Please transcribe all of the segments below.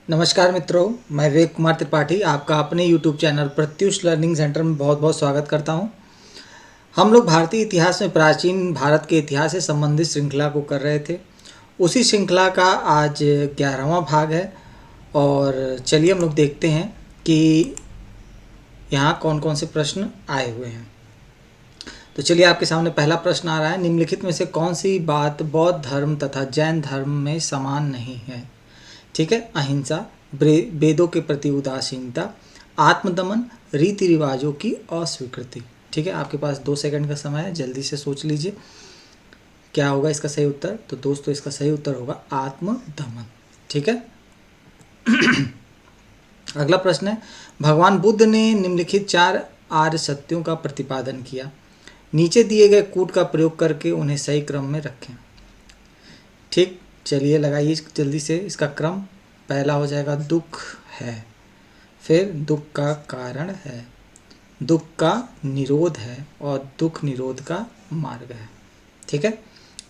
नमस्कार मित्रों, मैं विवेक कुमार त्रिपाठी आपका अपने YouTube channel Pratyush learning centre में बहुत बहुत स्वागत करता हूं। हम लोग भारतीय इतिहास में प्राचीन भारत के इतिहास से संबंधित श्रृंखला को कर रहे थे। उसी श्रृंखला का आज 11वां भाग है और चलिए हम लोग देखते हैं कि यहाँ कौन कौन से प्रश्न आए हुए हैं। तो चलिए आपके सामने पहला प्रश्न आ रहा है, निम्नलिखित में से कौन सी बात बौद्ध धर्म तथा जैन धर्म में समान नहीं है। ठीक है, अहिंसा, वेदों के प्रति उदासीनता, आत्मदमन, रीति रिवाजों की अस्वीकृति। ठीक है, आपके पास 2 सेकंड का समय है, जल्दी से सोच लीजिए क्या होगा इसका सही उत्तर। तो दोस्तों इसका सही उत्तर होगा आत्मदमन। ठीक है। अगला प्रश्न है, भगवान बुद्ध ने निम्नलिखित 4 आर्य सत्यों का प्रतिपादन किया। नीचे दिए गए कूट का प्रयोग करके उन्हें सही क्रम में रखें। ठीक, चलिए लगाइए जल्दी से इसका क्रम। पहला हो जाएगा दुख है, फिर दुख का कारण है, दुख का निरोध है और दुख निरोध का मार्ग है। ठीक है,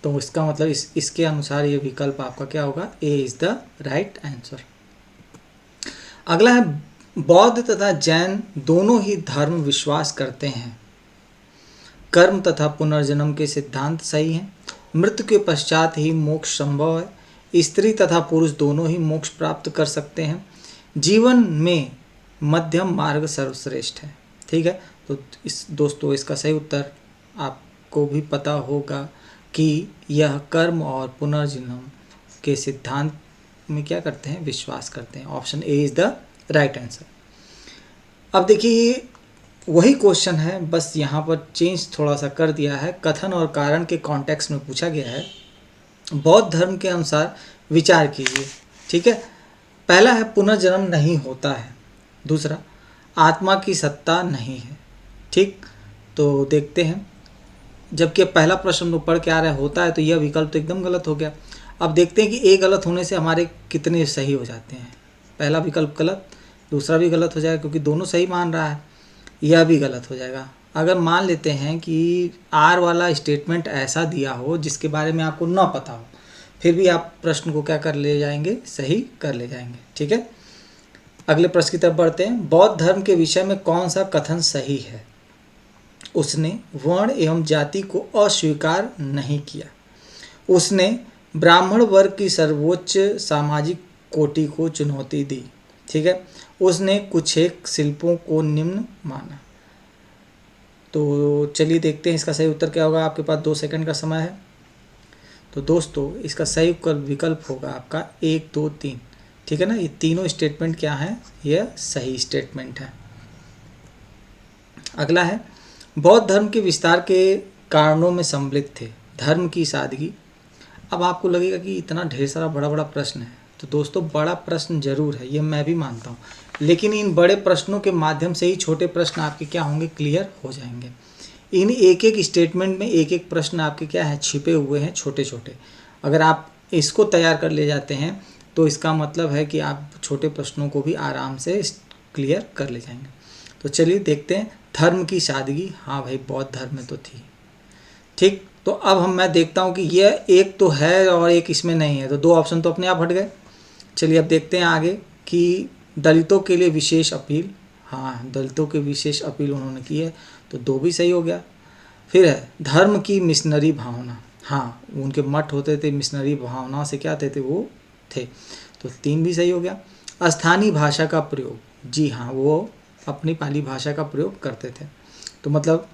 तो इसका मतलब इसके अनुसार ये विकल्प आपका क्या होगा, ए इज द राइट आंसर। अगला है, बौद्ध तथा जैन दोनों ही धर्म विश्वास करते हैं कर्म तथा पुनर्जन्म के सिद्धांत सही हैं। मृत्यु के पश्चात ही मोक्ष संभव है। स्त्री तथा पुरुष दोनों ही मोक्ष प्राप्त कर सकते हैं। जीवन में मध्यम मार्ग सर्वश्रेष्ठ है। ठीक है, तो दोस्तों इसका सही उत्तर आपको भी पता होगा कि यह कर्म और पुनर्जन्म के सिद्धांत में क्या करते हैं, विश्वास करते हैं। Option A is the right answer. अब देखिए वही क्वेश्चन है, बस यहाँ पर चेंज थोड़ा सा कर दिया है। कथन और कारण के कॉन्टेक्स्ट में पूछा गया है। बौद्ध धर्म के अनुसार विचार कीजिए। ठीक है, पहला है पुनर्जन्म नहीं होता है, दूसरा आत्मा की सत्ता नहीं है। ठीक, तो देखते हैं, जबकि पहला प्रश्न तो पढ़ के आ रहा है होता है, तो यह विकल्प तो एकदम गलत हो गया। अब देखते हैं कि ए गलत होने से हमारे कितने सही हो जाते हैं। पहला विकल्प गलत, दूसरा भी गलत हो जाएगा क्योंकि दोनों सही मान रहा है, यह भी गलत हो जाएगा। अगर मान लेते हैं कि आर वाला स्टेटमेंट ऐसा दिया हो जिसके बारे में आपको ना पता हो, फिर भी आप प्रश्न को क्या कर ले जाएंगे, सही कर ले जाएंगे। ठीक है, अगले प्रश्न की तरफ बढ़ते हैं। बौद्ध धर्म के विषय में कौन सा कथन सही है। उसने वर्ण एवं जाति को अस्वीकार नहीं किया। उसने ब्राह्मण वर्ग की सर्वोच्च सामाजिक कोटि को चुनौती दी। ठीक है, उसने कुछ एक शिल्पों को निम्न माना। तो चलिए देखते हैं इसका सही उत्तर क्या होगा। आपके पास 2 सेकंड का समय है। तो दोस्तों इसका सही विकल्प होगा आपका 1, 2, 3। ठीक है ना, ये तीनों स्टेटमेंट क्या है, यह सही स्टेटमेंट है। अगला है, बौद्ध धर्म के विस्तार के कारणों में सम्मिलित थे धर्म की सादगी। अब आपको लगेगा कि इतना ढेर सारा बड़ा बड़ा प्रश्न है, तो दोस्तों बड़ा प्रश्न जरूर है, ये मैं भी मानता हूँ, लेकिन इन बड़े प्रश्नों के माध्यम से ही छोटे प्रश्न आपके क्या होंगे, क्लियर हो जाएंगे। इन एक एक स्टेटमेंट में एक एक प्रश्न आपके क्या है, छिपे हुए हैं छोटे छोटे। अगर आप इसको तैयार कर ले जाते हैं तो इसका मतलब है कि आप छोटे प्रश्नों को भी आराम से क्लियर कर ले जाएंगे। तो चलिए देखते हैं, धर्म की सादगी, हाँ भाई बौद्ध धर्म में तो थी। ठीक, तो अब मैं देखता हूँ कि यह एक तो है और एक इसमें नहीं है, तो 2 ऑप्शन तो अपने आप हट गए। चलिए अब देखते हैं आगे कि दलितों के लिए विशेष अपील, हाँ दलितों के विशेष अपील उन्होंने की है, तो 2 भी सही हो गया। फिर है धर्म की मिशनरी भावना, हाँ उनके मठ होते थे, मिशनरी भावना से क्या थे वो थे, तो 3 भी सही हो गया। स्थानीय भाषा का प्रयोग, जी हाँ वो अपनी पाली भाषा का प्रयोग करते थे। तो मतलब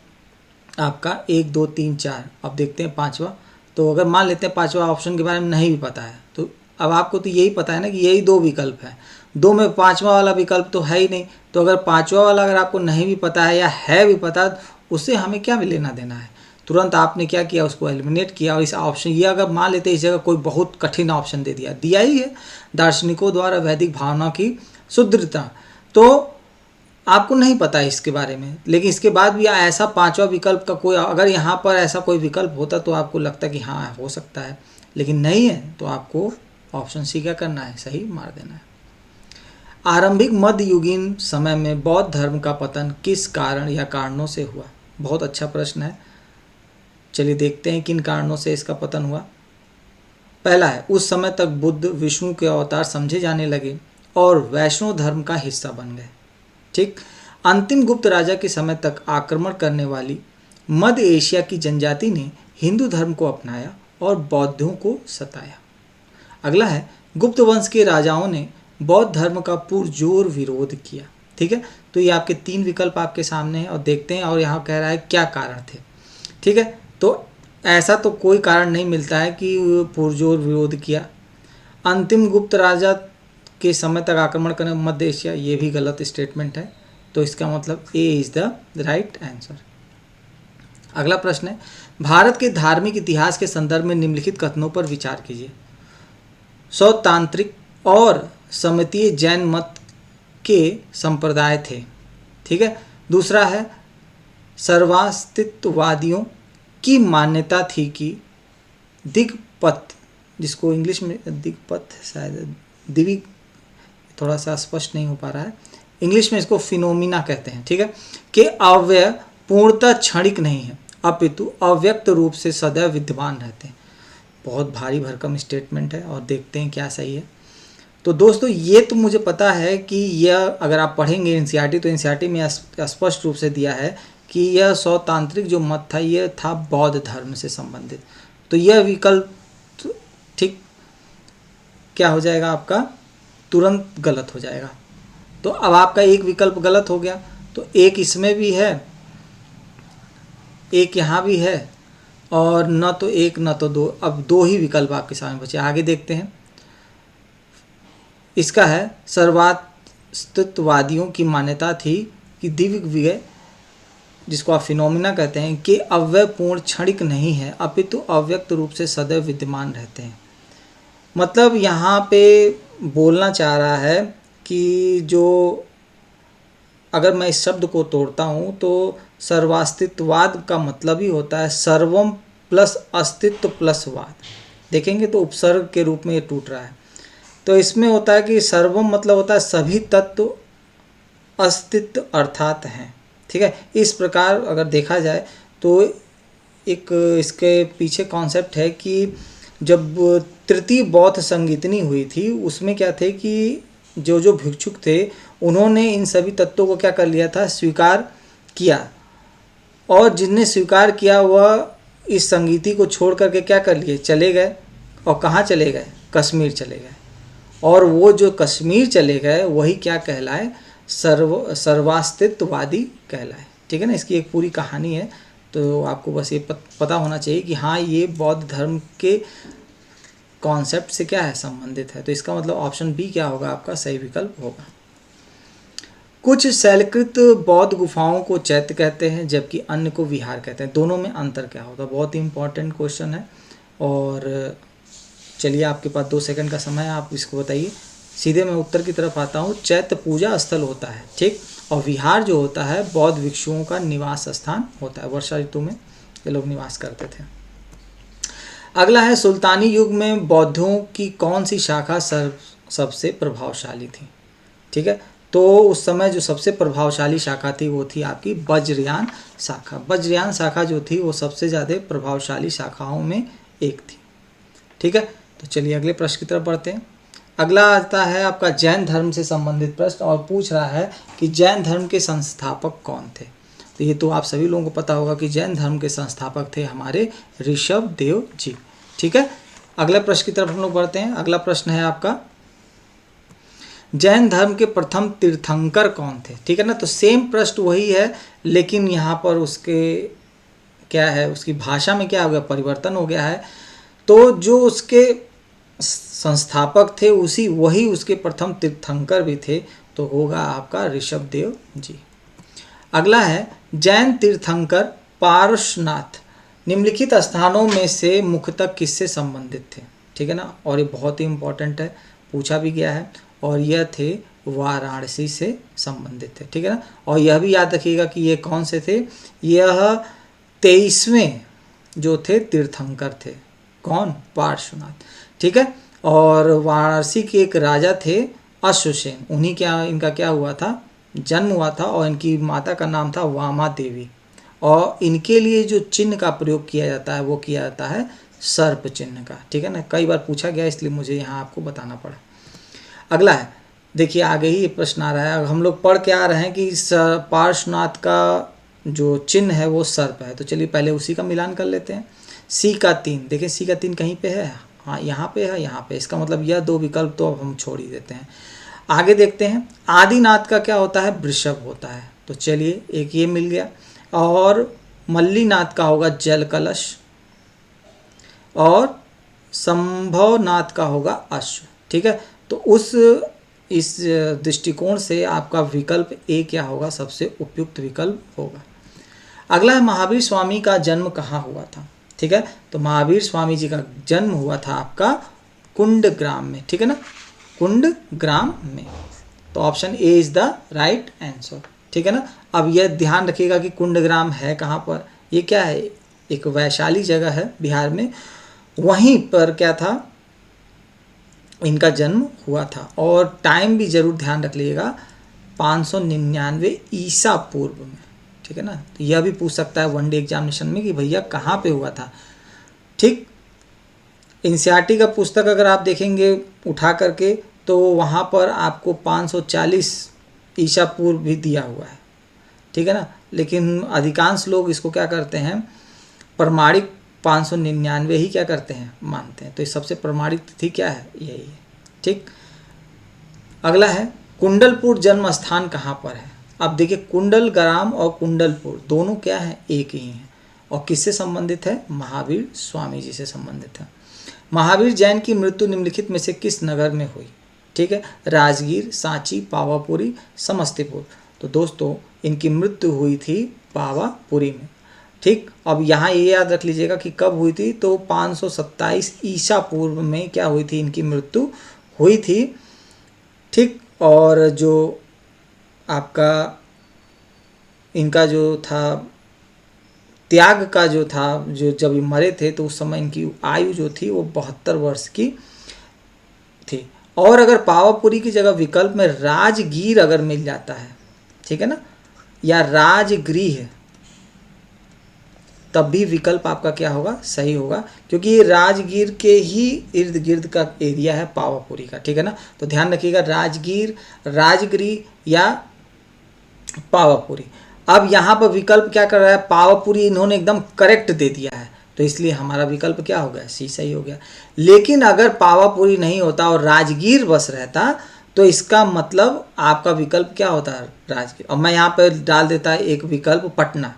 आपका 1, 2, 3, 4। अब देखते हैं 5वां। तो अगर मान लेते हैं 5वां ऑप्शन के बारे में नहीं भी पता है, तो अब आपको तो यही पता है ना कि यही 2 विकल्प है, 2 में 5वां वाला विकल्प तो है ही नहीं। तो अगर 5वां वाला अगर आपको नहीं भी पता है या है भी पता, उससे हमें क्या लेना देना है। तुरंत आपने क्या किया, उसको एलिमिनेट किया। और इस ऑप्शन ये अगर मान लेते इस जगह कोई बहुत कठिन ऑप्शन दे दिया ही है, दार्शनिकों द्वारा वैदिक भावना की शुद्धता, तो आपको नहीं पता है इसके बारे में, लेकिन इसके बाद भी ऐसा 5वां विकल्प का कोई, अगर यहाँ पर ऐसा कोई विकल्प होता तो आपको लगता कि हाँ हो सकता है, लेकिन नहीं है, तो आपको ऑप्शन सी क्या करना है, सही मार देना है। आरंभिक मध्ययुगीन समय में बौद्ध धर्म का पतन किस कारण या कारणों से हुआ। बहुत अच्छा प्रश्न है, चलिए देखते हैं किन कारणों से इसका पतन हुआ। पहला है, उस समय तक बुद्ध विष्णु के अवतार समझे जाने लगे और वैष्णव धर्म का हिस्सा बन गए। ठीक, अंतिम गुप्त राजा के समय तक आक्रमण करने वाली मध्य एशिया की जनजाति ने हिंदू धर्म को अपनाया और बौद्धों को सताया। अगला है, गुप्त वंश के राजाओं ने बौद्ध धर्म का पुरजोर विरोध किया। ठीक है, तो ये आपके 3 विकल्प आपके सामने हैं और देखते हैं, और यहाँ कह रहा है क्या कारण थे। ठीक है, तो ऐसा तो कोई कारण नहीं मिलता है कि पुरजोर विरोध किया। अंतिम गुप्त राजा के समय तक आक्रमण करने मध्य एशिया, ये भी गलत स्टेटमेंट है, तो इसका मतलब ए इज द राइट आंसर। अगला प्रश्न है, भारत के धार्मिक इतिहास के संदर्भ में निम्नलिखित कथनों पर विचार कीजिए। सौतांत्रिक और समितीय जैन मत के संप्रदाय थे। ठीक है, दूसरा है, सर्वास्तित्ववादियों की मान्यता थी कि दिक्पथ, जिसको इंग्लिश में दिक्पथ शायद दिवी, थोड़ा सा स्पष्ट नहीं हो पा रहा है, इंग्लिश में इसको फिनोमिना कहते हैं। ठीक है, कि अव्यय पूर्णतः क्षणिक नहीं है अपितु अव्यक्त रूप से सदैव विद्यमान रहते हैं। बहुत भारी भरकम स्टेटमेंट है और देखते हैं क्या सही है। तो दोस्तों ये तो मुझे पता है कि यह, अगर आप पढ़ेंगे एनसीईआरटी तो एनसीईआरटी में स्पष्ट रूप से दिया है कि यह सौतांत्रिक जो मत था यह था बौद्ध धर्म से संबंधित। तो यह विकल्प ठीक क्या हो जाएगा आपका, तुरंत गलत हो जाएगा। तो अब आपका एक विकल्प गलत हो गया, तो एक इसमें भी है, एक यहाँ भी है, और न तो एक न तो दो, अब 2 ही विकल्प आपके सामने बचे। आगे देखते हैं। इसका है, सर्वास्तित्ववादियों की मान्यता थी कि दिव्य विजय, जिसको आप फिनोमिना कहते हैं, कि अव्यय पूर्ण क्षणिक नहीं है अपितु अव्यक्त रूप से सदैव विद्यमान रहते हैं। मतलब यहाँ पे बोलना चाह रहा है कि जो, अगर मैं इस शब्द को तोड़ता हूँ तो सर्वास्तित्ववाद का मतलब ही होता है सर्वम प्लस अस्तित्व प्लस वाद। देखेंगे तो उपसर्ग के रूप में ये टूट रहा है। तो इसमें होता है कि सर्वम मतलब होता है सभी तत्व अस्तित्व अर्थात हैं। ठीक है, इस प्रकार अगर देखा जाए तो एक इसके पीछे कॉन्सेप्ट है कि जब तृतीय बौद्ध संगीतनी हुई थी उसमें क्या थे कि जो भिक्षुक थे उन्होंने इन सभी तत्वों को क्या कर लिया था, स्वीकार किया, और जिनने स्वीकार किया वह इस संगीति को छोड़ करके क्या कर लिए, चले गए। और कहाँ चले गए, कश्मीर चले गए। और वो जो कश्मीर चले गए वही क्या कहलाए, सर्वास्तित्ववादी कहलाए। ठीक है ना, इसकी एक पूरी कहानी है, तो आपको बस ये पता होना चाहिए कि हाँ ये बौद्ध धर्म के कॉन्सेप्ट से क्या है, संबंधित है। तो इसका मतलब ऑप्शन बी क्या होगा, आपका सही विकल्प होगा। कुछ शैलकृत बौद्ध गुफाओं को चैत्य कहते हैं जबकि अन्य को विहार कहते हैं। दोनों में अंतर क्या होता है, बहुत ही इंपॉर्टेंट क्वेश्चन है। और चलिए आपके पास 2 सेकंड का समय है, आप इसको बताइए। सीधे मैं उत्तर की तरफ आता हूँ। चैत्य पूजा स्थल होता है, ठीक, और विहार जो होता है बौद्ध भिक्षुओं का निवास स्थान होता है। वर्षा ऋतु में ये लोग निवास करते थे। अगला है, सुल्तानी युग में बौद्धों की कौन सी शाखा सबसे प्रभावशाली थी। ठीक है, तो उस समय जो सबसे प्रभावशाली शाखा थी वो थी आपकी वज्रयान शाखा। वज्रयान शाखा जो थी वो सबसे ज़्यादा प्रभावशाली शाखाओं में एक थी। ठीक है, तो चलिए अगले प्रश्न की तरफ बढ़ते हैं। अगला आता है आपका जैन धर्म से संबंधित प्रश्न, और पूछ रहा है कि जैन धर्म के संस्थापक कौन थे। तो ये तो आप सभी लोगों को पता होगा कि जैन धर्म के संस्थापक थे हमारे ऋषभ देव जी। ठीक है, अगले प्रश्न की तरफ हम लोग बढ़ते हैं। अगला प्रश्न है आपका, जैन धर्म के प्रथम तीर्थंकर कौन थे। ठीक है ना, तो सेम प्रश्न वही है, लेकिन यहाँ पर उसके क्या है, उसकी भाषा में क्या हो गया, परिवर्तन हो गया है। तो जो उसके संस्थापक थे वही उसके प्रथम तीर्थंकर भी थे, तो होगा आपका ऋषभ देव जी। अगला है, जैन तीर्थंकर पार्श्वनाथ निम्नलिखित स्थानों में से मुख्यतः किससे संबंधित थे। ठीक है ना, और ये बहुत ही इंपॉर्टेंट है, पूछा भी गया है, और यह थे वाराणसी से संबंधित थे। ठीक है ना, और यह भी याद रखिएगा कि ये कौन से थे, यह 23वें जो थे तीर्थंकर थे। कौन, पार्श्वनाथ। ठीक है, और वाराणसी के एक राजा थे अश्वसेन, उन्हीं क्या इनका क्या हुआ था, जन्म हुआ था, और इनकी माता का नाम था वामा देवी। और इनके लिए जो चिन्ह का प्रयोग किया जाता है वो किया जाता है सर्प चिन्ह का। ठीक है ना, कई बार पूछा गया इसलिए मुझे यहाँ आपको बताना पड़ा। अगला है, देखिए आगे ही ये प्रश्न आ रहा है, हम लोग पढ़ के आ रहे हैं कि पार्श्वनाथ का जो चिन्ह है वो सर्प है, तो चलिए पहले उसी का मिलान कर लेते हैं। सी का 3, देखिए सी का 3 कहीं पे है, हाँ यहाँ पे है, यहाँ पे, इसका मतलब यह दो विकल्प तो अब हम छोड़ ही देते हैं। आगे देखते हैं, आदिनाथ का क्या होता है, वृषभ होता है, तो चलिए एक ये मिल गया। और मल्लीनाथ का होगा जल कलश, और संभवनाथ का होगा अश्व। ठीक है, तो इस दृष्टिकोण से आपका विकल्प ए क्या होगा, सबसे उपयुक्त विकल्प होगा। अगला है महावीर स्वामी का जन्म कहाँ हुआ था। ठीक है, तो महावीर स्वामी जी का जन्म हुआ था आपका कुंडग्राम में। ठीक है ना, कुंडग्राम में, तो option A is the right answer. ठीक है ना, अब यह ध्यान रखिएगा कि कुंडग्राम है कहाँ पर, ये क्या है, एक वैशाली जगह है बिहार में, वहीं पर क्या था, इनका जन्म हुआ था। और टाइम भी जरूर ध्यान रख लीजिएगा, 599 ईसा पूर्व में। ठीक है ना, तो यह भी पूछ सकता है वनडे एग्जामिनेशन में कि भैया कहाँ पे हुआ था। ठीक, एनसीईआरटी का पुस्तक अगर आप देखेंगे उठा करके, तो वहाँ पर आपको 540 ईसा पूर्व भी दिया हुआ है। ठीक है ना, लेकिन अधिकांश लोग इसको क्या करते हैं, प्रमाणिक 599 ही क्या करते हैं, मानते हैं। तो इस सबसे प्रमाणिक तिथि क्या है, यही है। ठीक, अगला है कुंडलपुर जन्म स्थान कहाँ पर है। अब देखिए कुंडलग्राम और कुंडलपुर दोनों क्या है, एक ही हैं, और किससे संबंधित है, महावीर स्वामी जी से संबंधित है। महावीर जैन की मृत्यु निम्नलिखित में से किस नगर में हुई। ठीक है, राजगीर, सांची, पावापुरी, समस्तीपुर। तो दोस्तों इनकी मृत्यु हुई थी पावापुरी में। ठीक, अब यहाँ ये याद रख लीजिएगा कि कब हुई थी, तो 527 ईसा पूर्व में क्या हुई थी, इनकी मृत्यु हुई थी। ठीक, और जो आपका इनका जो था त्याग का जो था, जो जब ये मरे थे तो उस समय इनकी आयु जो थी वो 72 वर्ष की थी। और अगर पावापुरी की जगह विकल्प में राजगीर अगर मिल जाता है, ठीक है ना, या राजगृह, तब भी विकल्प आपका क्या होगा, सही होगा, क्योंकि ये राजगीर के ही इर्द गिर्द का एरिया है पावापुरी का। ठीक है ना, तो ध्यान रखिएगा, राजगीर, राजगृह या पावापुरी। अब यहाँ पर विकल्प क्या कर रहा है, पावापुरी इन्होंने एकदम करेक्ट दे दिया है, तो इसलिए हमारा विकल्प क्या हो गया, सी सही हो गया। लेकिन अगर पावापुरी नहीं होता और राजगीर बस रहता, तो इसका मतलब आपका विकल्प क्या होता है, राजगीर। और मैं यहाँ पर डाल देता एक विकल्प पटना,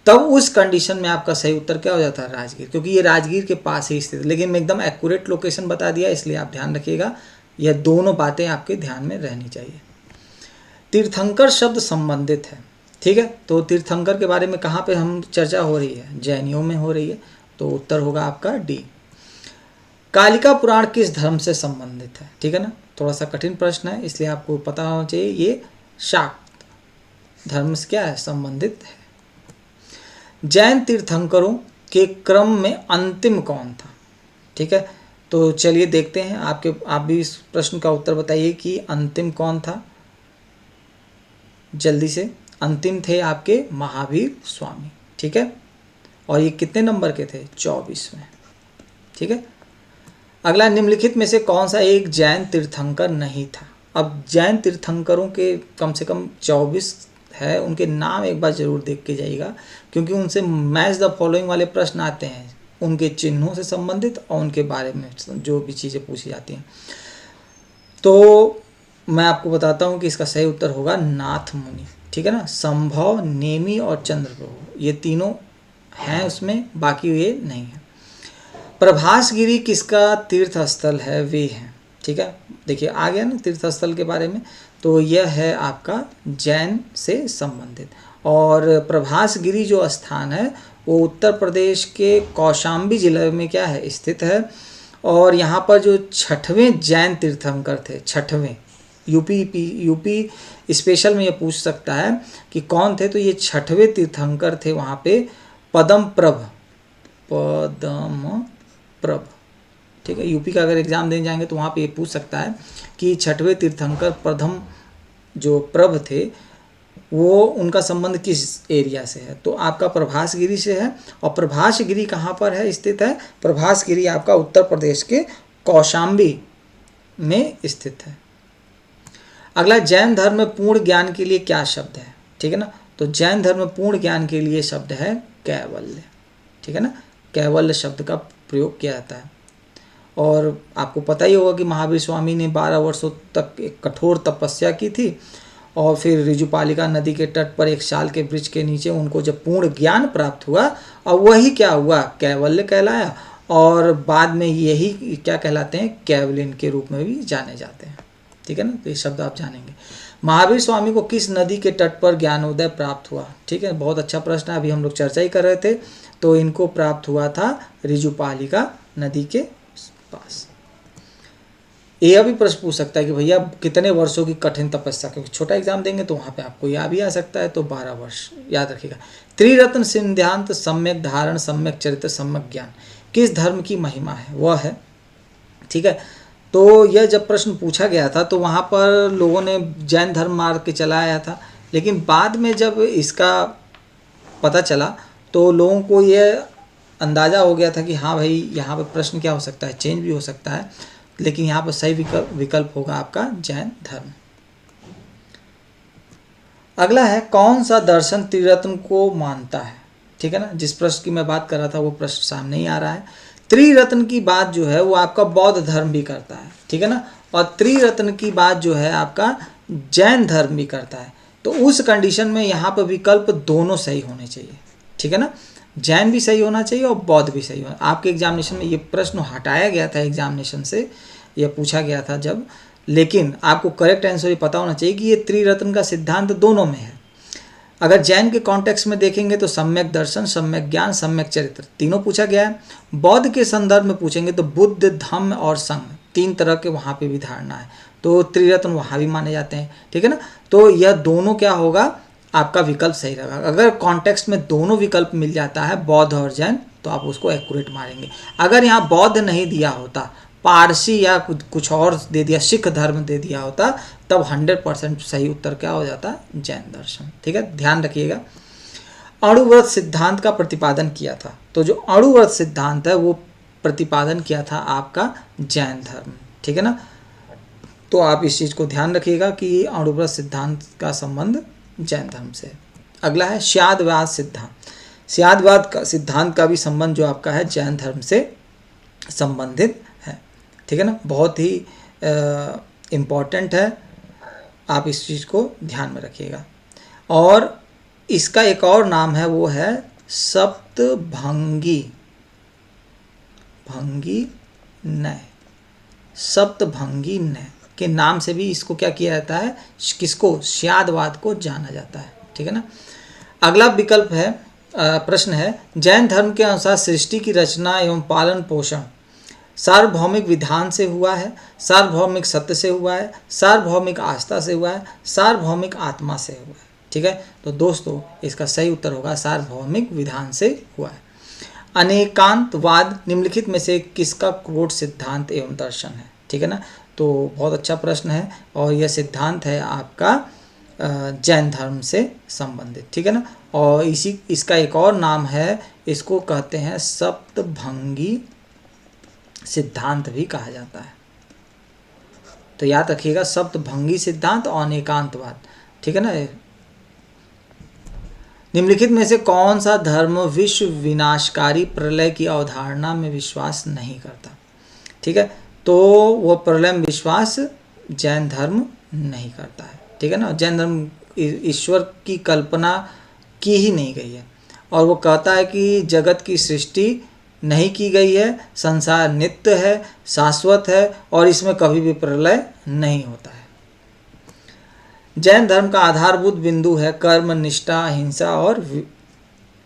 तब उस कंडीशन में आपका सही उत्तर क्या हो जाता है, राजगीर, क्योंकि ये राजगीर के पास ही स्थित है। लेकिन मैं एकदम एक्यूरेट लोकेशन बता दिया, इसलिए आप ध्यान रखिएगा, यह दोनों बातें आपके ध्यान में रहनी चाहिए। तीर्थंकर शब्द संबंधित है। ठीक है, तो तीर्थंकर के बारे में कहाँ पे हम चर्चा हो रही है, जैनियों में हो रही है, तो उत्तर होगा आपका डी। कालिका पुराण किस धर्म से संबंधित है। ठीक है ना, थोड़ा सा कठिन प्रश्न है, इसलिए आपको पता होना चाहिए, ये शाक्त धर्म से क्या है, संबंधित है। जैन तीर्थंकरों के क्रम में अंतिम कौन था। ठीक है, तो चलिए देखते हैं, आप भी इस प्रश्न का उत्तर बताइए कि अंतिम कौन था, जल्दी से। अंतिम थे आपके महावीर स्वामी। ठीक है, और ये कितने नंबर के थे, 24वें। ठीक है, अगला, निम्नलिखित में से कौन सा एक जैन तीर्थंकर नहीं था। अब जैन तीर्थंकरों के कम से कम 24 है, उनके नाम एक बार जरूर देख के जाइएगा, क्योंकि उनसे मैच द फॉलोइंग वाले प्रश्न आते हैं, उनके चिन्हों से संबंधित और उनके बारे में जो भी चीज़ें पूछी जाती हैं। तो मैं आपको बताता हूँ कि इसका सही उत्तर होगा नाथ मुनि। ठीक है ना, संभव, नेमी और चंद्रप्रभु, ये तीनों हैं उसमें, बाकी ये नहीं है। प्रभासगिरी किसका तीर्थ स्थल है, वे हैं। ठीक है, देखिए आ गया ना तीर्थ स्थल के बारे में, तो यह है आपका जैन से संबंधित। और प्रभासगिरी जो स्थान है वो उत्तर प्रदेश के कौशाम्बी जिले में क्या है, स्थित है। और यहाँ पर जो 6वें जैन तीर्थंकर थे, 6वें, यूपी स्पेशल में ये पूछ सकता है कि कौन थे, तो ये 6वें तीर्थंकर थे वहाँ पे, पदमप्रभ। ठीक है, यूपी का अगर एग्जाम देने जाएंगे तो वहाँ पे ये पूछ सकता है कि 6वें तीर्थंकर प्रथम जो प्रभ थे, वो उनका संबंध किस एरिया से है, तो आपका प्रभासगिरी से है। और प्रभासगिरी कहाँ पर है, स्थित है, प्रभासगिरी आपका उत्तर प्रदेश के कौशाम्बी में स्थित है। अगला, जैन धर्म में पूर्ण ज्ञान के लिए क्या शब्द है? ठीक है ना, तो जैन धर्म में पूर्ण ज्ञान के लिए शब्द है कैवल्य। ठीक है ना, कैवल्य शब्द का प्रयोग किया जाता है। और आपको पता ही होगा कि महावीर स्वामी ने 12 वर्षों तक एक कठोर तपस्या की थी और फिर ऋजुपालिका नदी के तट पर एक साल के वृक्ष के नीचे उनको जब पूर्ण ज्ञान प्राप्त हुआ और वही क्या हुआ, कैवल्य कहलाया। और बाद में यही क्या कहलाते हैं, कैवलिन के रूप में भी जाने जाते हैं। ठीक है ना, तो ये शब्द आप जानेंगे। महावीर स्वामी को किस नदी के तट पर ज्ञानोदय प्राप्त हुआ? ठीक है, बहुत अच्छा प्रश्न है, अभी हम लोग चर्चा ही कर रहे थे। तो इनको प्राप्त हुआ था ऋजुपालिका नदी के पास। यह भी प्रश्न पूछ सकता है कि भैया कितने वर्षों की कठिन तपस्या, क्योंकि छोटा एग्जाम देंगे तो वहाँ पे आपको यह भी आ सकता है, तो 12 वर्ष याद रखिएगा। त्रिरत्न सिद्धांत, सम्यक धारण, सम्यक चरित्र, सम्यक ज्ञान किस धर्म की महिमा है? वह है, ठीक है। तो यह जब प्रश्न पूछा गया था तो वहाँ पर लोगों ने जैन धर्म मार के चलाया था, लेकिन बाद में जब इसका पता चला तो लोगों को यह अंदाज़ा हो गया था कि हाँ भाई यहाँ पर प्रश्न क्या हो सकता है, चेंज भी हो सकता है, लेकिन यहाँ पर सही विकल्प होगा आपका जैन धर्म। अगला है, कौन सा दर्शन त्रिरत्न को मानता है? ठीक है ना, जिस प्रश्न की मैं बात कर रहा था वो प्रश्न सामने ही आ रहा है। त्रिरत्न की बात जो है वो आपका बौद्ध धर्म भी करता है, ठीक है ना, और त्रिरत्न की बात जो है आपका जैन धर्म भी करता है। तो उस कंडीशन में यहाँ पर विकल्प दोनों सही होने चाहिए, ठीक है ना, जैन भी सही होना चाहिए और बौद्ध भी सही होना। आपके एग्जामिनेशन में ये प्रश्न हटाया गया था, एग्जामिनेशन से यह पूछा गया था जब, लेकिन आपको करेक्ट आंसर ये पता होना चाहिए कि ये त्रिरत्न का सिद्धांत दोनों में है। अगर जैन के कॉन्टेक्स्ट में देखेंगे तो सम्यक दर्शन, सम्यक ज्ञान, सम्यक चरित्र तीनों पूछा गया है। बौद्ध के संदर्भ में पूछेंगे तो बुद्ध, धम्म और संघ तीन तरह के वहाँ पे भी धारणा है, तो त्रिरत्न वहाँ भी माने जाते हैं, ठीक है ना। तो यह दोनों क्या होगा, आपका विकल्प सही रहेगा। अगर कॉन्टेक्स्ट में दोनों विकल्प मिल जाता है बौद्ध और जैन तो आप उसको एक्यूरेट मारेंगे। अगर यहाँ बौद्ध नहीं दिया होता, पारसी या कुछ और दे दिया, सिख धर्म दे दिया होता, तब 100% सही उत्तर क्या हो जाता, जैन दर्शन। ठीक है, ध्यान रखिएगा। अणुव्रत सिद्धांत का प्रतिपादन किया था, तो जो अणुव्रत सिद्धांत है वो प्रतिपादन किया था आपका जैन धर्म, ठीक है ना। तो आप इस चीज़ को ध्यान रखिएगा कि अणुव्रत सिद्धांत का संबंध जैन धर्म से। अगला है स्यादवाद सिद्धांत। स्यादवाद का सिद्धांत का भी संबंध जो आपका है जैन धर्म से संबंधित है, ठीक है ना, बहुत ही इम्पॉर्टेंट है, आप इस चीज़ को ध्यान में रखिएगा। और इसका एक और नाम है, वो है सप्तभंगी नय। सप्तभंगी नय के नाम से भी इसको क्या किया जाता है, किसको, स्यादवाद को जाना जाता है, ठीक है ना। अगला विकल्प है, प्रश्न है, जैन धर्म के अनुसार सृष्टि की रचना एवं पालन पोषण सार्वभौमिक विधान से हुआ है, सार्वभौमिक सत्य से हुआ है, सार्वभौमिक आस्था से हुआ है, सार्वभौमिक आत्मा से हुआ है, ठीक है। तो दोस्तों इसका सही उत्तर होगा सार्वभौमिक विधान से हुआ है। अनेकांतवाद निम्नलिखित में से किसका क्रोध सिद्धांत एवं दर्शन है, ठीक है ना। तो बहुत अच्छा प्रश्न है और यह सिद्धांत है आपका जैन धर्म से संबंधित, ठीक है ना। और इसका एक और नाम है, इसको कहते हैं सप्तभंगी सिद्धांत भी कहा जाता है। तो याद रखिएगा सप्तभंगी सिद्धांत और अनेकांतवाद, ठीक है ना। निम्नलिखित में से कौन सा धर्म विश्व विनाशकारी प्रलय की अवधारणा में विश्वास नहीं करता, ठीक है। तो वो प्रलय में विश्वास जैन धर्म नहीं करता है, ठीक है ना। जैन धर्म ईश्वर की कल्पना की ही नहीं गई है और वो कहता है कि जगत की सृष्टि नहीं की गई है, संसार नित्य है, शाश्वत है और इसमें कभी भी प्रलय नहीं होता है। जैन धर्म का आधारभूत बिंदु है कर्म, निष्ठा, अहिंसा और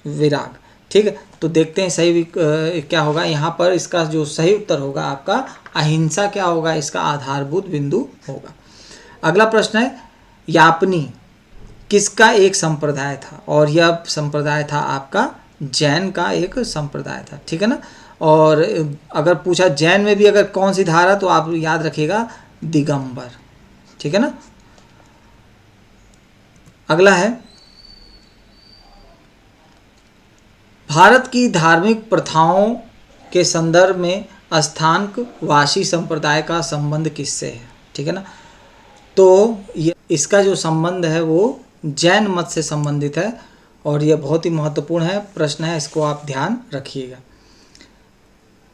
विराग, ठीक है। तो देखते हैं सही क्या होगा यहाँ पर। इसका जो सही उत्तर होगा आपका अहिंसा क्या होगा, इसका आधारभूत बिंदु होगा। अगला प्रश्न है, यापनी किसका एक संप्रदाय था, और यह संप्रदाय था आपका जैन का एक संप्रदाय था, ठीक है ना। और अगर पूछा जैन में भी अगर कौन सी धारा, तो आप याद रखिएगा दिगंबर, ठीक है ना। अगला है, भारत की धार्मिक प्रथाओं के संदर्भ में स्थानकवासी संप्रदाय का संबंध किससे है, ठीक है ना। तो ये इसका जो संबंध है वो जैन मत से संबंधित है और यह बहुत ही महत्वपूर्ण है प्रश्न है, इसको आप ध्यान रखिएगा।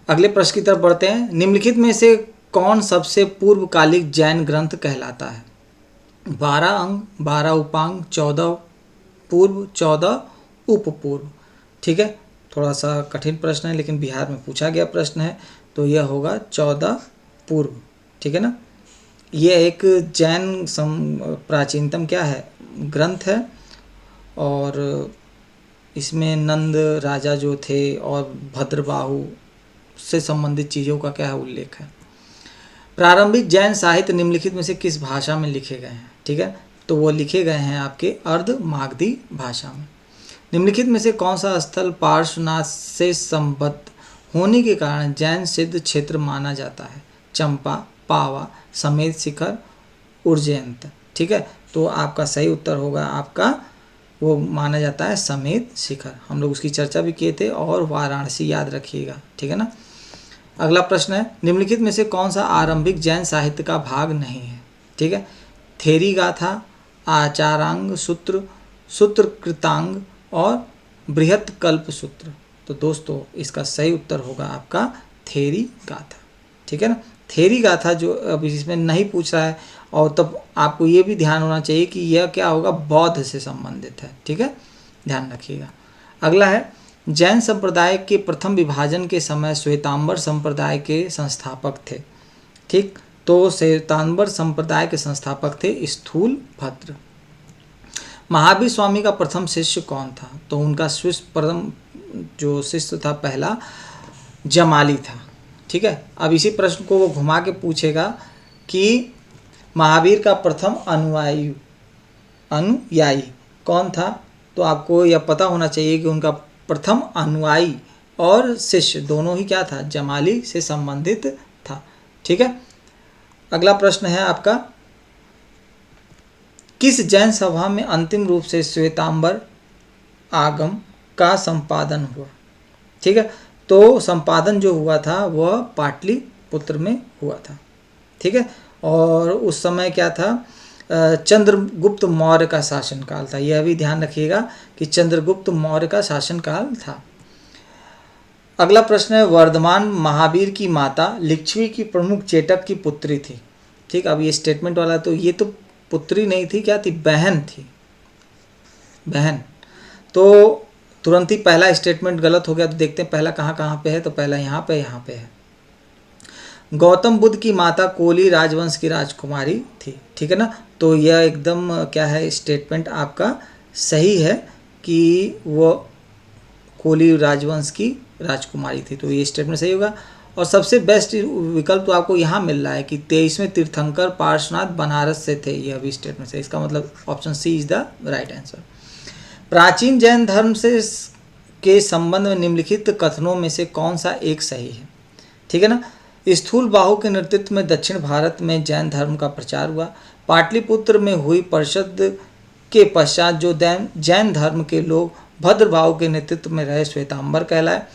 अगले प्रश्न की तरफ बढ़ते हैं। निम्नलिखित में से कौन सबसे पूर्वकालिक जैन ग्रंथ कहलाता है? 12 अंग, 12 उपांग, 14 पूर्व, 14 उपपूर्व। ठीक है, थोड़ा सा कठिन प्रश्न है लेकिन बिहार में पूछा गया प्रश्न है, तो यह होगा 14 पूर्व। ठीक है ना। यह एक जैन प्राचीनतम क्या है ग्रंथ है और इसमें नंद राजा जो थे और भद्रबाहु से संबंधित चीज़ों का क्या है उल्लेख है। प्रारंभिक जैन साहित्य निम्नलिखित में से किस भाषा में लिखे गए हैं? ठीक है, तो वो लिखे गए हैं आपके अर्ध मागधी भाषा में। निम्नलिखित में से कौन सा स्थल पार्श्वनाथ से संबद्ध होने के कारण जैन सिद्ध क्षेत्र माना जाता है? चंपा, पावा, समेत शिखर, उज्जैन। ठीक है, तो आपका सही उत्तर होगा आपका वो माना जाता है समेत शिखर। हम लोग उसकी चर्चा भी किए थे और वाराणसी याद रखिएगा। ठीक है ना। अगला प्रश्न है, निम्नलिखित में से कौन सा आरंभिक जैन साहित्य का भाग नहीं है? ठीक है, थेरी गाथा, आचारांग सूत्र, सूत्रकृतांग और बृहत कल्प सूत्र। तो दोस्तों इसका सही उत्तर होगा आपका थेरी गाथा। ठीक है ना। थेरी गाथा जो अभी इसमें नहीं पूछ रहा है और तब आपको ये भी ध्यान होना चाहिए कि यह क्या होगा बौद्ध से संबंधित है। ठीक है, ध्यान रखिएगा। अगला है, जैन संप्रदाय के प्रथम विभाजन के समय श्वेतांबर संप्रदाय के संस्थापक थे। ठीक, तो श्वेतांबर संप्रदाय के संस्थापक थे स्थूल भद्र। महावीर स्वामी का प्रथम शिष्य कौन था? तो उनका प्रथम जो शिष्य था पहला जमाली था। ठीक है, अब इसी प्रश्न को वो घुमा के पूछेगा कि महावीर का प्रथम अनुयायी कौन था? तो आपको यह पता होना चाहिए कि उनका प्रथम अनुयायी और शिष्य दोनों ही क्या था? जमाली से संबंधित था। ठीक है, अगला प्रश्न है आपका, किस जैन सभा में अंतिम रूप से श्वेतांबर आगम का संपादन हुआ? ठीक है, तो संपादन जो हुआ था वह पाटलिपुत्र में हुआ था। ठीक है, और उस समय क्या था? चंद्रगुप्त मौर्य का शासनकाल था। यह भी ध्यान रखिएगा कि चंद्रगुप्त मौर्य का शासनकाल था। अगला प्रश्न है, वर्धमान महावीर की माता लिच्छवी की प्रमुख चेटक की पुत्री थी। ठीक, अब ये स्टेटमेंट वाला तो ये तो पुत्री नहीं थी, क्या थी? बहन थी, बहन। तो तुरंत ही पहला स्टेटमेंट गलत हो गया। तो देखते हैं पहला कहाँ पे है। तो पहला यहाँ पे है। गौतम बुद्ध की माता कोली राजवंश की राजकुमारी थी। ठीक है ना। तो यह एकदम क्या है स्टेटमेंट आपका सही है कि वो कोली राजवंश की राजकुमारी थी। तो ये स्टेटमेंट सही होगा। और सबसे बेस्ट विकल्प तो आपको यहाँ मिल रहा है कि 23वें तीर्थंकर पार्श्वनाथ बनारस से थे। यह भी स्टेटमेंट सही। इसका मतलब option C is the right answer. प्राचीन जैन धर्म से के संबंध में निम्नलिखित कथनों में से कौन सा एक सही है? ठीक है ना। स्थूल बाहु के नेतृत्व में दक्षिण भारत में जैन धर्म का प्रचार हुआ। पाटलिपुत्र में हुई परिषद के पश्चात जो जैन धर्म के लोग भद्रबाहु के नेतृत्व में रहे श्वेतांबर कहलाए।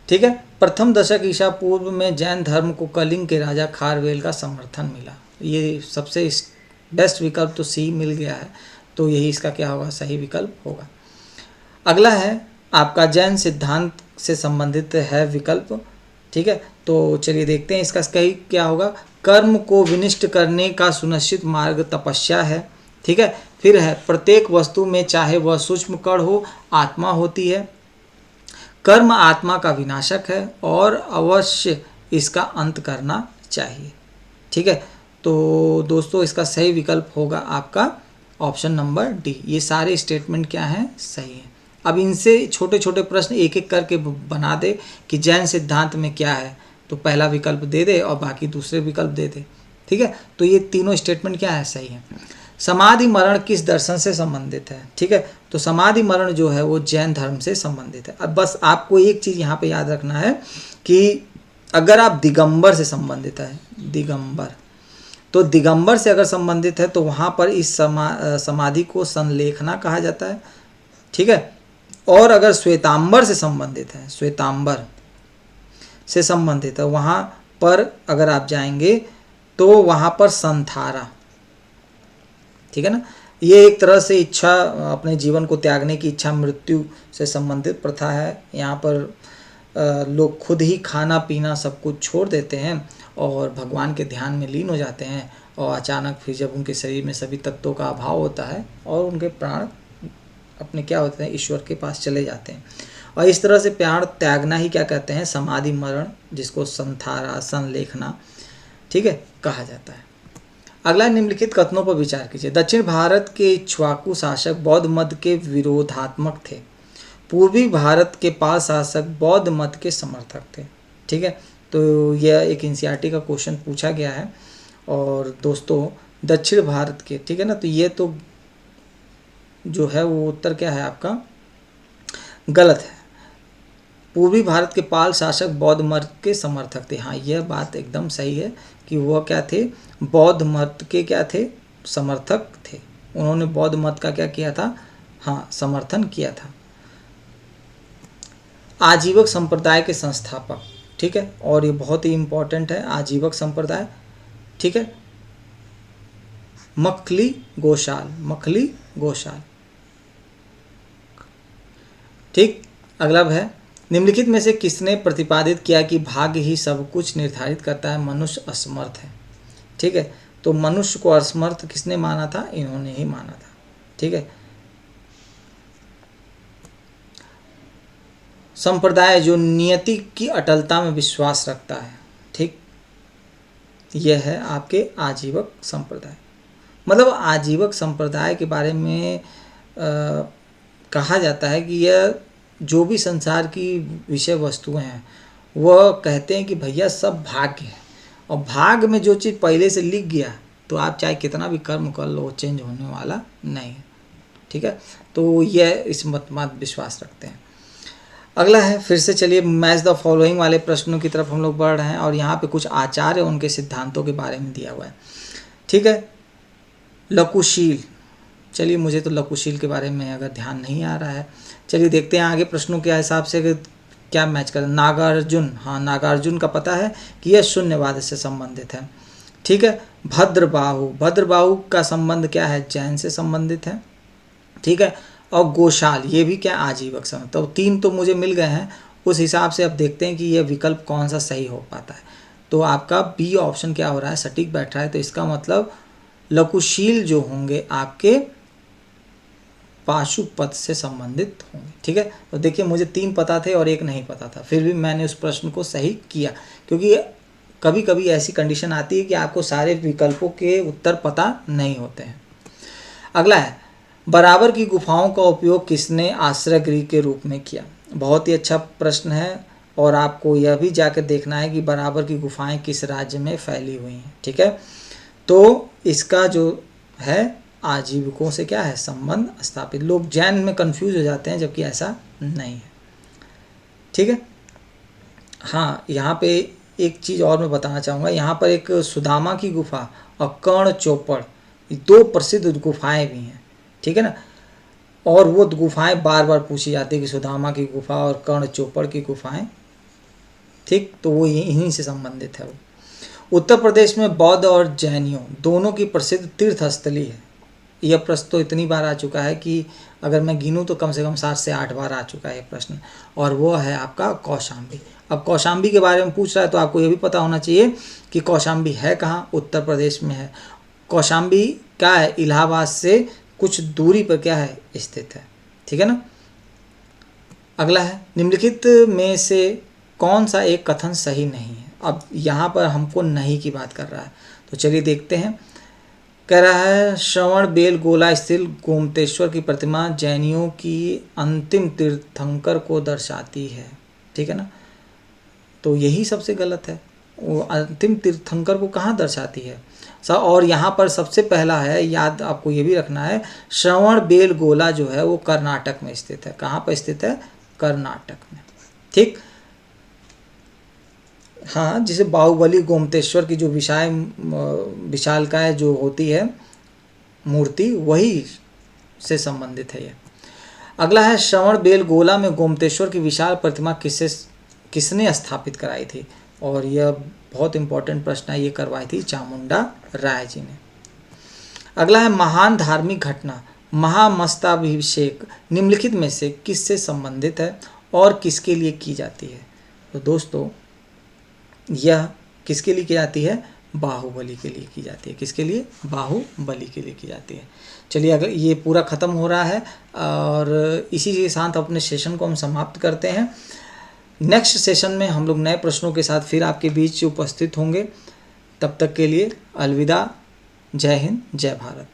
ठीक है। प्रथम दशक ईसा पूर्व में जैन धर्म को कलिंग के राजा खारवेल का समर्थन मिला। ये सबसे बेस्ट विकल्प तो सी मिल गया है। तो यही इसका क्या होगा? सही विकल्प होगा। अगला है आपका जैन सिद्धांत से संबंधित है विकल्प। ठीक है, तो चलिए देखते हैं इसका सही क्या होगा। कर्म को विनिष्ट करने का सुनिश्चित मार्ग तपस्या है। ठीक है, फिर है प्रत्येक वस्तु में चाहे वह सूक्ष्म कण हो आत्मा होती है। कर्म आत्मा का विनाशक है और अवश्य इसका अंत करना चाहिए। ठीक है, तो दोस्तों इसका सही विकल्प होगा आपका ऑप्शन नंबर डी। ये सारे स्टेटमेंट क्या हैं? सही हैं। अब इनसे छोटे छोटे प्रश्न एक एक करके बना दे कि जैन सिद्धांत में क्या है, तो पहला विकल्प दे दे और बाकी दूसरे विकल्प दे दे। ठीक है, तो ये तीनों स्टेटमेंट क्या है? सही है। समाधि मरण किस दर्शन से संबंधित है? ठीक है, तो समाधि मरण जो है वो जैन धर्म से संबंधित है। अब बस आपको एक चीज़ यहाँ पे याद रखना है कि अगर आप दिगंबर से संबंधित है, दिगंबर, तो दिगंबर से अगर संबंधित है तो वहाँ पर इस समाधि को संलेखना कहा जाता है। ठीक है, और अगर श्वेतांबर से संबंधित है, श्वेतांबर से संबंधित है, वहाँ पर अगर आप जाएंगे तो वहाँ पर संथारा, ठीक है ना। ये एक तरह से इच्छा, अपने जीवन को त्यागने की इच्छा मृत्यु से संबंधित प्रथा है। यहाँ पर लोग खुद ही खाना पीना सब कुछ छोड़ देते हैं और भगवान के ध्यान में लीन हो जाते हैं, और अचानक फिर जब उनके शरीर में सभी तत्वों का अभाव होता है और उनके प्राण अपने क्या होते हैं, ईश्वर के पास चले जाते हैं। और इस तरह से प्राण त्यागना ही क्या कहते हैं, समाधि मरण, जिसको संथारा संलेखना, ठीक है, कहा जाता है। अगला निम्नलिखित कथनों पर विचार कीजिए। दक्षिण भारत के इक्ष्वाकु शासक बौद्ध मत के विरोधात्मक थे, पूर्वी भारत के पाल शासक बौद्ध मत के समर्थक थे। ठीक है, तो यह एक एनसीईआरटी का क्वेश्चन पूछा गया है। और दोस्तों दक्षिण भारत के, ठीक है ना, तो ये तो जो है वो उत्तर क्या है आपका, गलत है। पूर्वी भारत के पाल शासक बौद्ध मत के समर्थक थे। हाँ, यह बात एकदम सही है कि वह क्या थे, बौद्ध मत के क्या थे, समर्थक थे। उन्होंने बौद्ध मत का क्या किया था, हाँ, समर्थन किया था। आजीवक संप्रदाय के संस्थापक, ठीक है, और ये बहुत ही इम्पोर्टेंट है, आजीवक संप्रदाय, ठीक है, मखली गोशाल। ठीक, अगला है, निम्नलिखित में से किसने प्रतिपादित किया कि भाग्य ही सब कुछ निर्धारित करता है, मनुष्य असमर्थ है। ठीक है, तो मनुष्य को असमर्थ किसने माना था, इन्होंने ही माना था। ठीक है, संप्रदाय जो नियति की अटलता में विश्वास रखता है, ठीक, यह है आपके आजीवक संप्रदाय। मतलब आजीवक संप्रदाय के बारे में कहा जाता है कि यह जो भी संसार की विषय वस्तुएं हैं वह कहते हैं कि भैया सब भाग्य है, और भाग्य में जो चीज़ पहले से लिख गया तो आप चाहे कितना भी कर्म कर लो चेंज होने वाला नहीं है। ठीक है, तो यह इस मत विश्वास रखते हैं। अगला है, फिर से चलिए मैच द फॉलोइंग वाले प्रश्नों की तरफ हम लोग बढ़ रहे हैं, और यहाँ पे कुछ आचार्य उनके सिद्धांतों के बारे में दिया हुआ है। ठीक है, लकुशील, चलिए मुझे तो लकुशील के बारे में अगर ध्यान नहीं आ रहा है, चलिए देखते हैं आगे प्रश्नों के हिसाब से क्या मैच कर। नागार्जुन, हाँ, नागार्जुन का पता है कि यह शून्यवाद से संबंधित है। ठीक है, भद्रबाहु का संबंध क्या है, जैन से संबंधित है। ठीक है, और गोशाल, ये भी क्या, आजीवक संबंध। तो 3 तो मुझे मिल गए हैं, उस हिसाब से अब देखते हैं कि यह विकल्प कौन सा सही हो पाता है। तो आपका बी ऑप्शन क्या हो रहा है, सटीक बैठ रहा है। तो इसका मतलब लकुशील जो होंगे आपके पाशुपत से संबंधित होंगे। ठीक है, तो देखिए मुझे 3 पता थे और 1 नहीं पता था, फिर भी मैंने उस प्रश्न को सही किया, क्योंकि कभी कभी ऐसी कंडीशन आती है कि आपको सारे विकल्पों के उत्तर पता नहीं होते हैं। अगला है, बराबर की गुफाओं का उपयोग किसने आश्रय गृह के रूप में किया। बहुत ही अच्छा प्रश्न है, और आपको यह भी जाकर देखना है कि बराबर की गुफाएं किस राज्य में फैली हुई हैं। ठीक है, तो इसका जो है आजीविकों से क्या है, संबंध स्थापित। लोग जैन में कंफ्यूज हो जाते हैं, जबकि ऐसा नहीं है। ठीक है, हाँ, यहाँ पे एक चीज़ और मैं बताना चाहूँगा। यहाँ पर एक सुदामा की गुफा और कर्ण चौपड़, 2 प्रसिद्ध गुफाएं भी हैं। ठीक है ना, और वो गुफाएं बार बार पूछी जाती है कि सुदामा की गुफा और कर्ण चौपड़ की गुफाएं, ठीक, तो वो इन्हीं से संबंधित है। वो उत्तर प्रदेश में बौद्ध और जैनियों दोनों की प्रसिद्ध तीर्थस्थली है। यह प्रश्न तो इतनी बार आ चुका है कि अगर मैं गिनूँ तो कम से कम 7 से 8 बार आ चुका है ये प्रश्न, और वो है आपका कौशाम्बी। अब कौशाम्बी के बारे में पूछ रहा है तो आपको ये भी पता होना चाहिए कि कौशाम्बी है कहाँ, उत्तर प्रदेश में है। कौशाम्बी क्या है, इलाहाबाद से कुछ दूरी पर क्या है, स्थित है। ठीक है ना। अगला है, निम्नलिखित में से कौन सा एक कथन सही नहीं है। अब यहाँ पर हमको नहीं की बात कर रहा है, तो चलिए देखते हैं। कह रहा है, श्रवण बेल गोला स्थित गोमतेश्वर की प्रतिमा जैनियों की अंतिम तीर्थंकर को दर्शाती है। ठीक है ना, तो यही सबसे गलत है। वो अंतिम तीर्थंकर को कहाँ दर्शाती है। और यहाँ पर सबसे पहला है, याद आपको ये भी रखना है, श्रवण बेल गोला जो है वो कर्नाटक में स्थित है। कहाँ पर स्थित है, कर्नाटक में। ठीक, हाँ, जिसे बाहुबली गोमतेश्वर की जो विशालकाय जो होती है मूर्ति, वही से संबंधित है ये। अगला है, श्रवण बेल गोला में गोमतेश्वर की विशाल प्रतिमा किसने स्थापित कराई थी। और यह बहुत इंपॉर्टेंट प्रश्न है, ये करवाई थी चामुंडा राय जी ने। अगला है महान धार्मिक घटना, महामस्ताभिषेक निम्नलिखित में से किससे संबंधित है और किसके लिए की जाती है? तो दोस्तों यह किसके लिए की जाती है? बाहुबली के लिए की जाती है। किसके लिए? बाहुबली के लिए की जाती है। चलिए अगर ये पूरा ख़त्म हो रहा है और इसी के साथ अपने सेशन को हम समाप्त करते हैं। नेक्स्ट सेशन में हम लोग नए प्रश्नों के साथ फिर आपके बीच उपस्थित होंगे। तब तक के लिए अलविदा। जय हिंद, जय भारत।